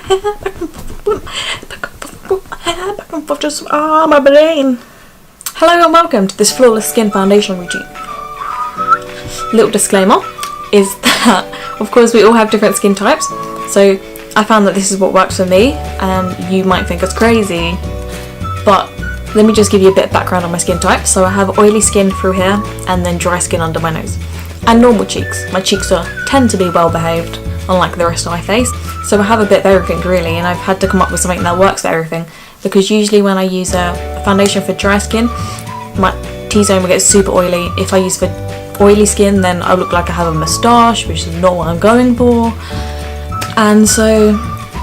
hair, back and forth, back and forth, hair, back and forth, just my brain. Hello and welcome to this flawless skin foundation routine. Little disclaimer is that of course we all have different skin types, so I found that this is what works for me, and you might think it's crazy, but let me just give you a bit of background on my skin type. So I have oily skin through here and then dry skin under my nose and normal cheeks. My cheeks tend to be well behaved, unlike the rest of my face, so I have a bit of everything really, and I've had to come up with something that works for everything, because usually when I use a foundation for dry skin, my T-zone will get super oily. If I use for oily skin, then I look like I have a moustache, which is not what I'm going for. And so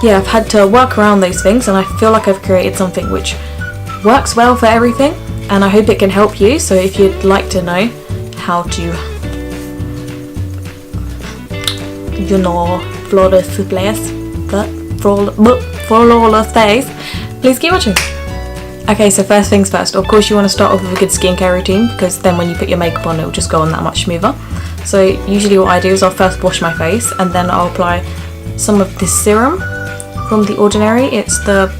yeah, I've had to work around those things, and I feel like I've created something which works well for everything, and I hope it can help you. So if you'd like to know how to, you know, flawless face, please keep watching. Okay, so first things first, of course you want to start off with a good skincare routine, because then when you put your makeup on, it will just go on that much smoother. So usually what I do is I'll first wash my face, and then I'll apply some of this serum from The Ordinary. It's the,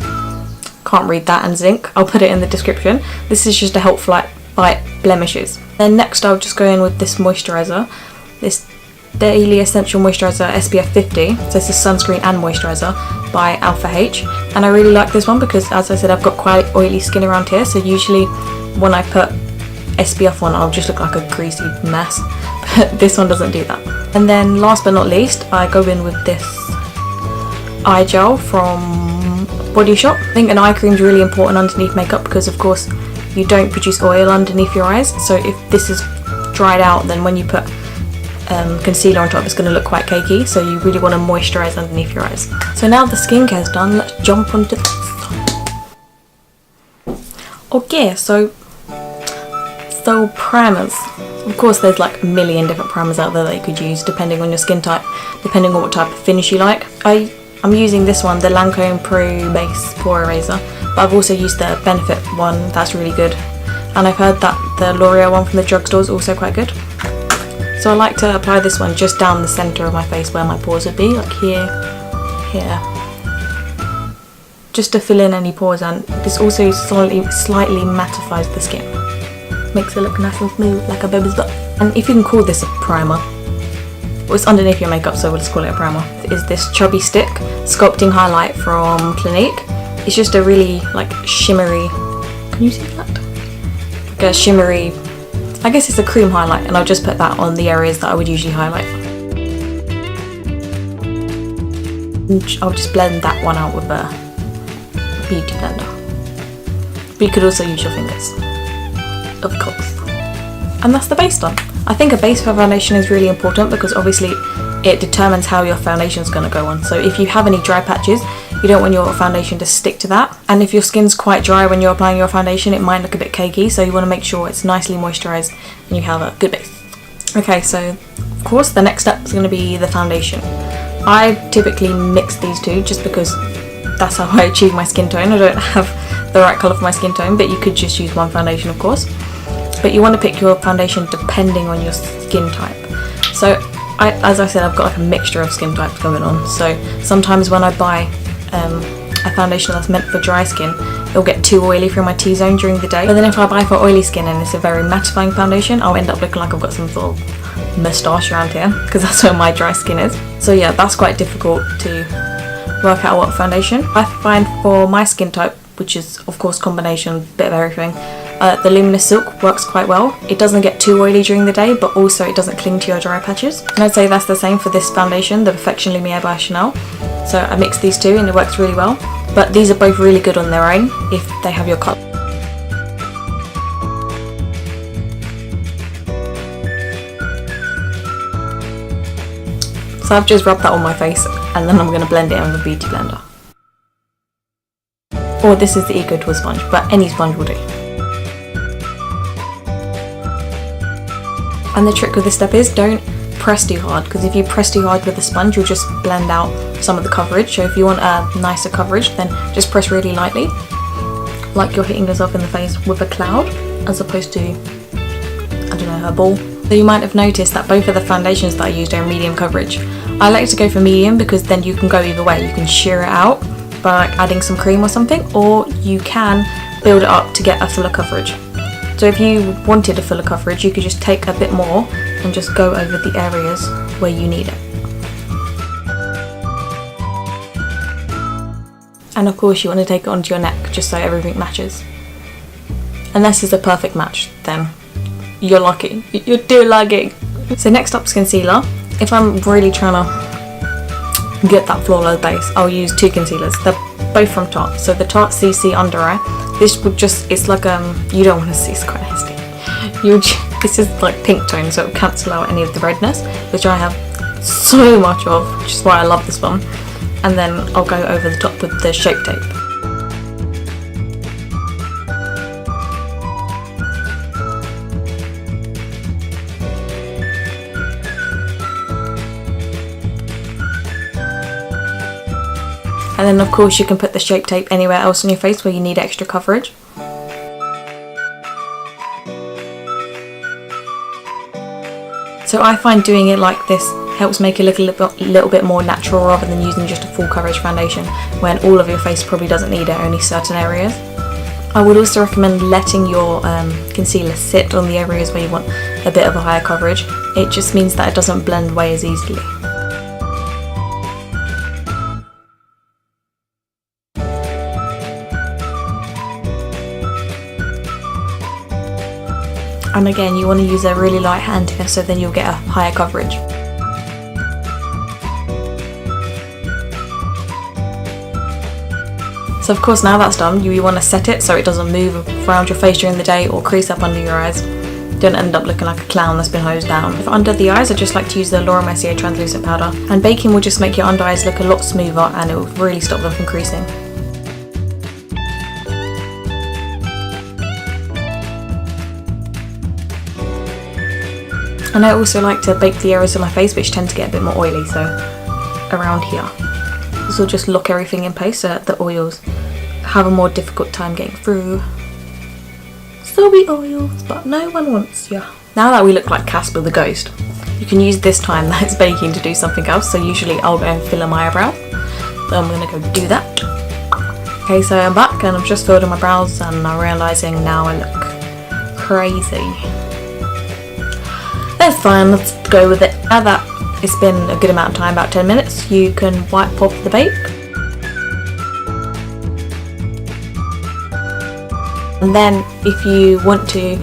can't read that, and Zinc. I'll put it in the description. This is just to help fight blemishes. Then next I'll just go in with this moisturiser, this Daily Essential Moisturiser SPF 50. So this is sunscreen and moisturiser by Alpha H, and I really like this one because, as I said, I've got quite oily skin around here, so usually when I put SPF on I'll just look like a greasy mess, but this one doesn't do that. And then last but not least, I go in with this eye gel from Body Shop. I think an eye cream is really important underneath makeup, because of course you don't produce oil underneath your eyes, so if this is dried out, then when you put concealer on top, it's going to look quite cakey, so you really want to moisturise underneath your eyes. So now the skincare's done, let's jump onto this. Okay, so primers. Of course there's like a million different primers out there that you could use depending on your skin type, depending on what type of finish you like. I'm using this one, the Lancome Pro Base Pore Eraser, but I've also used the Benefit one, that's really good, and I've heard that the L'Oreal one from the drugstore is also quite good. So I like to apply this one just down the centre of my face where my pores would be, like here, just to fill in any pores, and this also slightly mattifies the skin, makes it look nice and smooth like a baby's butt. And if you can call this a primer, well, it's underneath your makeup, so we'll just call it a primer, is this Chubby Stick Sculpting Highlight from Clinique. It's just a really like shimmery, can you see that? Like a shimmery, I guess it's a cream highlight, and I'll just put that on the areas that I would usually highlight. I'll just blend that one out with a beauty blender. But you could also use your fingers, of course. And that's the base done. I think a base for foundation is really important, because obviously it determines how your foundation is going to go on. So if you have any dry patches, you don't want your foundation to stick to that, and if your skin's quite dry when you're applying your foundation, it might look a bit cakey, so you want to make sure it's nicely moisturised and you have a good base. Okay, so of course the next step is going to be the foundation. I typically mix these two just because that's how I achieve my skin tone. I don't have the right colour for my skin tone, but you could just use one foundation of course. But you want to pick your foundation depending on your skin type. So as I said, I've got like a mixture of skin types going on, so sometimes when I buy a foundation that's meant for dry skin, it'll get too oily through my T-zone during the day. But then if I buy for oily skin and it's a very mattifying foundation, I'll end up looking like I've got some sort of moustache around here, because that's where my dry skin is. So yeah, that's quite difficult to work out what foundation. I find for my skin type, which is of course combination, bit of everything, the Luminous Silk works quite well. It doesn't get too oily during the day, but also it doesn't cling to your dry patches. And I'd say that's the same for this foundation, the Perfection Lumiere by Chanel. So I mixed these two and it works really well. But these are both really good on their own if they have your colour. So I've just rubbed that on my face, and then I'm going to blend it in with a beauty blender. Or this is the Eco Tool sponge, but any sponge will do. And the trick with this step is don't press too hard, because if you press too hard with the sponge, you'll just blend out some of the coverage. So if you want a nicer coverage, then just press really lightly, like you're hitting yourself in the face with a cloud, as opposed to, I don't know, a ball. So you might have noticed that both of the foundations that I used are medium coverage. I like to go for medium because then you can go either way. You can sheer it out by adding some cream or something, or you can build it up to get a fuller coverage. So if you wanted a fuller coverage, you could just take a bit more and just go over the areas where you need it. And of course you want to take it onto your neck just so everything matches. Unless it's a perfect match, then you're lucky. You're too lucky. So next up is concealer. If I'm really trying to get that flawless base, I'll use two concealers. They're both from Tarte. So the Tarte CC Under Eye. This would just, it's like, you don't want to see, it's quite nasty. This is like pink tone, so it'll cancel out any of the redness, which I have so much of, which is why I love this one. And then I'll go over the top with the Shape Tape. And then of course you can put the Shape Tape anywhere else on your face where you need extra coverage. So I find doing it like this helps make it look a little bit more natural rather than using just a full coverage foundation when all of your face probably doesn't need it, only certain areas. I would also recommend letting your concealer sit on the areas where you want a bit of a higher coverage. It just means that it doesn't blend away as easily. And again, you want to use a really light hand here, so then you'll get a higher coverage. So of course now that's done, you want to set it so it doesn't move around your face during the day or crease up under your eyes. Don't end up looking like a clown that's been hosed down. For under the eyes, I just like to use the Mercier translucent powder. And baking will just make your under eyes look a lot smoother and it will really stop them from creasing. And I also like to bake the areas of my face which tend to get a bit more oily, so around here. This will just lock everything in place so that the oils have a more difficult time getting through. Sorry oils, but no one wants you. Now that we look like Casper the Ghost, you can use this time that it's baking to do something else. So usually I'll go and fill in my eyebrow. So I'm going to go do that. Okay, so I'm back and I've just filled in my brows and I'm realising now I look crazy. That's fine, let's go with it. Now that it's been a good amount of time, about 10 minutes, you can wipe off the bake. And then if you want to,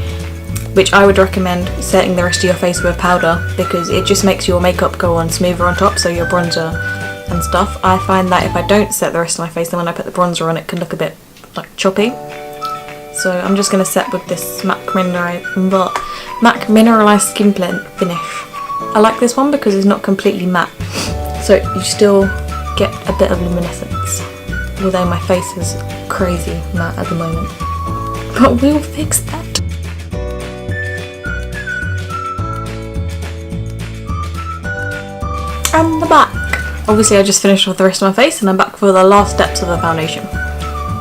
which I would recommend setting the rest of your face with powder because it just makes your makeup go on smoother on top, so your bronzer and stuff. I find that if I don't set the rest of my face, then when I put the bronzer on it can look a bit like choppy. So I'm just going to set with this MAC Mineralized Skin Finish. I like this one because it's not completely matte, so you still get a bit of luminescence, although my face is crazy matte at the moment. But we'll fix that. And I'm back. Obviously I just finished with the rest of my face and I'm back for the last steps of the foundation.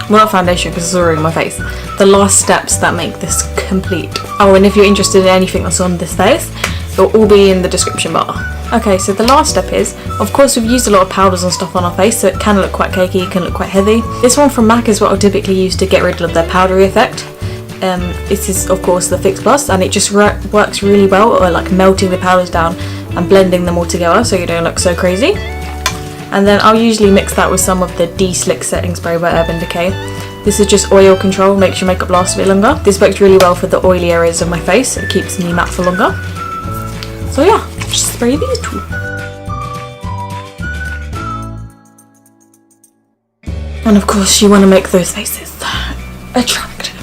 Well, not foundation because it's already on my face. The last steps that make this complete. Oh, and if you're interested in anything that's on this face, it'll all be in the description bar. Okay, so the last step is, of course we've used a lot of powders and stuff on our face, so it can look quite cakey, it can look quite heavy. This one from MAC is what I'll typically use to get rid of the powdery effect. This is of course the Fix Plus, and it just works really well at like melting the powders down and blending them all together so you don't look so crazy. And then I'll usually mix that with some of the De-Slick Setting Spray by Urban Decay. This is just oil control, makes your makeup last a bit longer. This works really well for the oily areas of my face, it keeps me matte for longer. So yeah, just spray these two. And of course you want to make those faces attractive.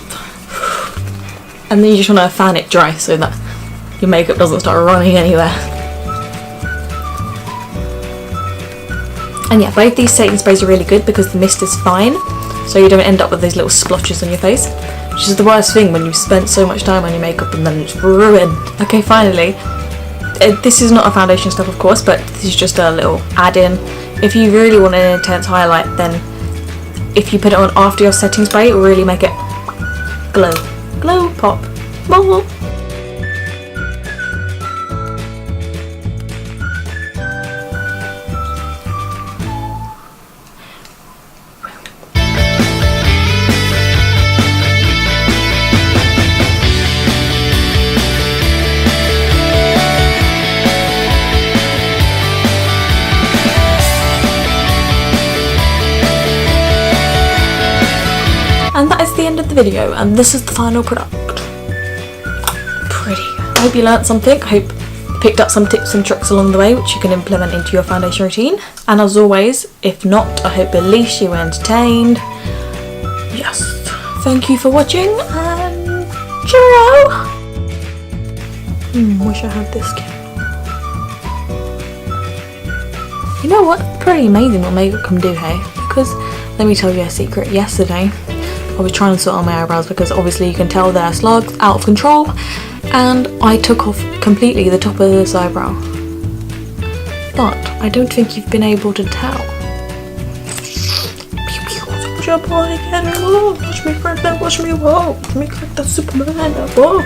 And then you just want to fan it dry so that your makeup doesn't start running anywhere. And yeah, both these setting sprays are really good because the mist is fine, so you don't end up with those little splotches on your face, which is the worst thing when you've spent so much time on your makeup and then it's ruined. Okay, finally, this is not a foundation step of course, but this is just a little add-in. If you really want an intense highlight, then if you put it on after your setting spray, it will really make it glow, pop, bubble. video, and this is the final product. Pretty. I hope you learnt something. I hope you picked up some tips and tricks along the way which you can implement into your foundation routine. And as always, if not, I hope at least you were entertained. Yes. Thank you for watching, and cheerio! Wish I had this kit. You know what? Pretty amazing what makeup can do, hey? Because, let me tell you a secret. Yesterday, I was trying to sort out my eyebrows because obviously you can tell they're slugs, out of control. And I took off completely the top of this eyebrow. But I don't think you've been able to tell. Watch your boy again. Watch me crack that. Watch me crack that Superman. Whoa.